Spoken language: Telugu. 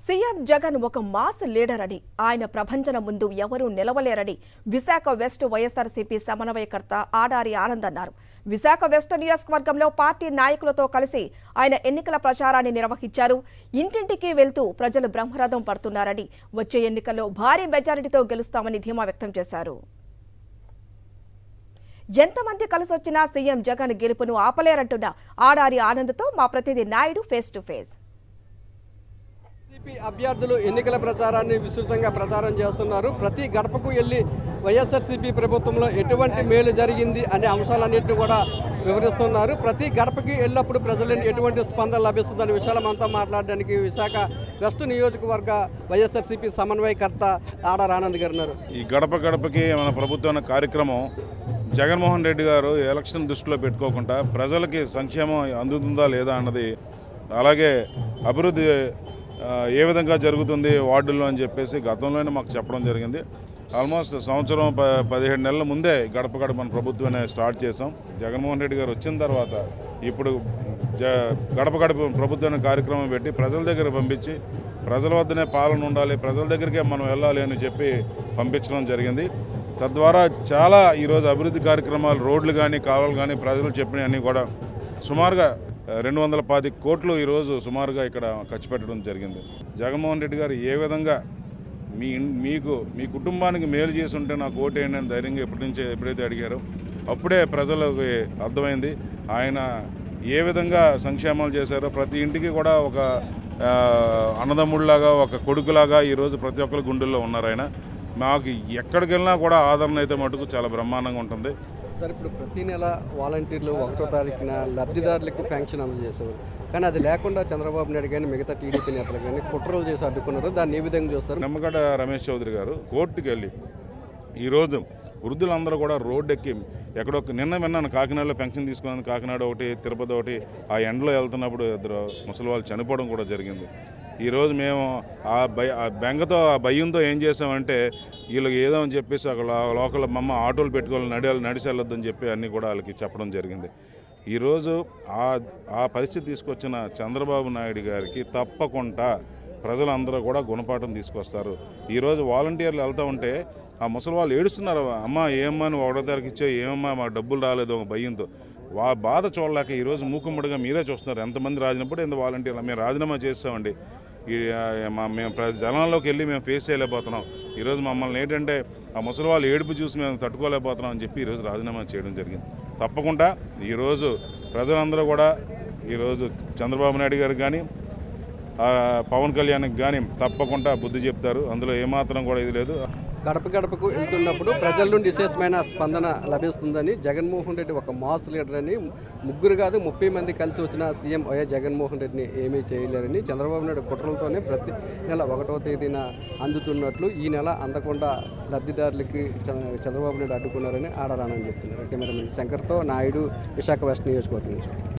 సీఎం జగన్ ఒక మాస్ లీడర్ అని ఆయన ప్రభంజన ముందు ఎవరూ నిలవలేరని విశాఖ వెస్ట్ వైఎస్ఆర్సీపీ సమన్వయకర్త ఆడారి ఆనంద్ అన్నారు. విశాఖ వెస్ట్ నియోజకవర్గంలో పార్టీ నాయకులతో కలిసి ఆయన ఎన్నికల ప్రచారాన్ని నిర్వహించారు. ఇంటింటికి వెళ్తూ ప్రజలు బ్రహ్మరథం పడుతున్నారని, వచ్చే ఎన్నికల్లో భారీ మెజారిటీతో గెలుస్తామని ధీమా వ్యక్తం చేశారు. ఎంతమంది కలిసొచ్చినా సీఎం జగన్ గెలుపును ఆపలేరంటున్న ఆడారి ఆనంద్తో మా ప్రతినిధి నాయుడు ఫేస్ టు ఫేస్. అభ్యర్థులు ఎన్నికల ప్రచారాన్ని విస్తృతంగా ప్రచారం చేస్తున్నారు. ప్రతి గడపకు వెళ్లి వైఎస్ఆర్సీపీ ప్రభుత్వంలో ఎటువంటి మేలు జరిగింది అనే అంశాలన్నింటినీ కూడా వివరిస్తున్నారు. ప్రతి గడపకి వెళ్ళినప్పుడు ప్రజలు ఎటువంటి స్పందన లభిస్తుందనే విషయాలమంతా మాట్లాడడానికి విశాఖ వెస్ట్ నియోజకవర్గ వైఎస్ఆర్సీపీ సమన్వయకర్త ఆడారి ఆనంద్ గారు ఉన్నారు. ఈ గడప గడపకి మన ప్రభుత్వం కార్యక్రమం జగన్మోహన్ రెడ్డి గారు ఎలక్షన్ దృష్టిలో పెట్టుకోకుండా ప్రజలకి సంక్షేమం అందుతుందా లేదా అన్నది, అలాగే అభివృద్ధి ఏ విధంగా జరుగుతుంది వార్డుల్లో అని చెప్పేసి గతంలోనే మాకు చెప్పడం జరిగింది. ఆల్మోస్ట్ సంవత్సరం 17 నెలల ముందే గడప గడప మన ప్రభుత్వాన్ని స్టార్ట్ చేసాం. జగన్మోహన్ రెడ్డి గారు వచ్చిన తర్వాత ఇప్పుడు గడప గడప ప్రభుత్వాన్ని కార్యక్రమం పెట్టి ప్రజల దగ్గర పంపించి ప్రజల వద్దనే పాలన ఉండాలి, ప్రజల దగ్గరికే మనం వెళ్ళాలి అని చెప్పి పంపించడం జరిగింది. తద్వారా చాలా ఈరోజు అభివృద్ధి కార్యక్రమాలు, రోడ్లు కానీ కాలువలు కానీ ప్రజలు చెప్పినవన్నీ కూడా సుమారుగా 220 కోట్లు ఈరోజు సుమారుగా ఇక్కడ ఖర్చు పెట్టడం జరిగింది. జగన్మోహన్ రెడ్డి గారు ఏ విధంగా మీ కుటుంబానికి మేలు చేసి ఉంటే నాకు ఓటేయండి అని ధైర్యంగా ఎప్పుడైతే అడిగారో అప్పుడే ప్రజలకు అర్థమైంది ఆయన ఏ విధంగా సంక్షేమాలు చేశారో. ప్రతి ఇంటికి కూడా ఒక అన్నదమ్ముడిలాగా, ఒక కొడుకులాగా ఈరోజు ప్రతి ఒక్కరి గుండెల్లో ఉన్నారు ఆయన. మాకు ఎక్కడికి వెళ్ళినా కూడా ఆదరణ అయితే మటుకు చాలా బ్రహ్మాండంగా ఉంటుంది. సార్, ఇప్పుడు ప్రతి నెల వాలంటీర్లు 1వ తారీఖున లబ్ధిదారులకు పెన్షన్ అందజేసేవారు, కానీ అది లేకుండా చంద్రబాబు నాయుడు కానీ మిగతా టీడీపీ నేతలు కానీ కుట్రలు చేసి అడ్డుకున్నారు. దాన్ని ఏ విధంగా చూస్తారు? నిమ్మగడ్డ రమేష్ చౌదరి గారు కోర్టుకు వెళ్ళి ఈరోజు వృద్ధులందరూ కూడా రోడ్డు ఎక్కి నిన్న విన్నాను, కాకినాడలో పెన్షన్ తీసుకున్నాను, కాకినాడ ఒకటి, తిరుపతి ఒకటి, ఆ ఎండలో వెళ్తున్నప్పుడు 2 ముసలి వాళ్ళు చనిపోవడం కూడా జరిగింది. ఈరోజు మేము ఆ బెంగతో, ఆ భయంతో ఏం చేసామంటే వీళ్ళకి ఏదో అని చెప్పేసి అక్కడ లోకల్ మమ్మ ఆటోలు పెట్టుకోవాలి, నడిచి వెళ్ళొద్దని చెప్పి అన్నీ కూడా వాళ్ళకి చెప్పడం జరిగింది. ఈరోజు ఆ పరిస్థితి తీసుకొచ్చిన చంద్రబాబు నాయుడు గారికి తప్పకుండా ప్రజలందరూ కూడా గుణపాఠం తీసుకొస్తారు. ఈరోజు వాలంటీర్లు వెళ్తూ ఉంటే ఆ ముసలి వాళ్ళు ఏడుస్తున్నారు, అమ్మ ఏమమ్మా నువ్వు 1వ తారీఖు ఇచ్చావు, ఏమమ్మా మా డబ్బులు రాలేదు ఒక భయంతో. బాధ చూడలేక ఈరోజు మూకుమ్మడిగా మీరే చూస్తున్నారు. ఎంతమంది రాజినప్పుడు ఎంత వాలంటీర్లు మేము రాజీనామా చేస్తామండి. మేము జనాల్లోకి వెళ్ళి మేము ఫేస్ చేయలేకపోతున్నాం. ఈరోజు మమ్మల్ని ఏంటంటే ఆ ముసలి వాళ్ళు ఏడుపు చూసి మేము తట్టుకోలేకపోతున్నాం అని చెప్పి ఈరోజు రాజీనామా చేయడం జరిగింది. తప్పకుండా ఈరోజు ప్రజలందరూ కూడా ఈరోజు చంద్రబాబు నాయుడు గారికి కానీ పవన్ కళ్యాణ్కి కానీ తప్పకుండా బుద్ధి చెప్తారు. అందులో ఏమాత్రం కూడా ఇది లేదు. గడప గడపకు వెళ్తున్నప్పుడు ప్రజల నుండి విశేషమైన స్పందన లభిస్తుందని, జగన్మోహన్ రెడ్డి ఒక మాస్ లీడర్ అని, ముగ్గురు కాదు 30 మంది కలిసి వచ్చిన సీఎం వైఎస్ జగన్మోహన్ రెడ్డిని ఏమీ చేయలేరని, చంద్రబాబు నాయుడు కుట్రలతోనే ప్రతి నెల 1వ తేదీన అందుతున్నట్లు ఈ నెల అందకుండా లబ్ధిదారులకి చంద్రబాబు నాయుడు అడ్డుకున్నారని ఆడారానని చెప్తున్నారు. కెమెరామెన్ శంకర్తో నాయుడు, విశాఖ వెస్ట్ నియోజకవర్గం నుంచి.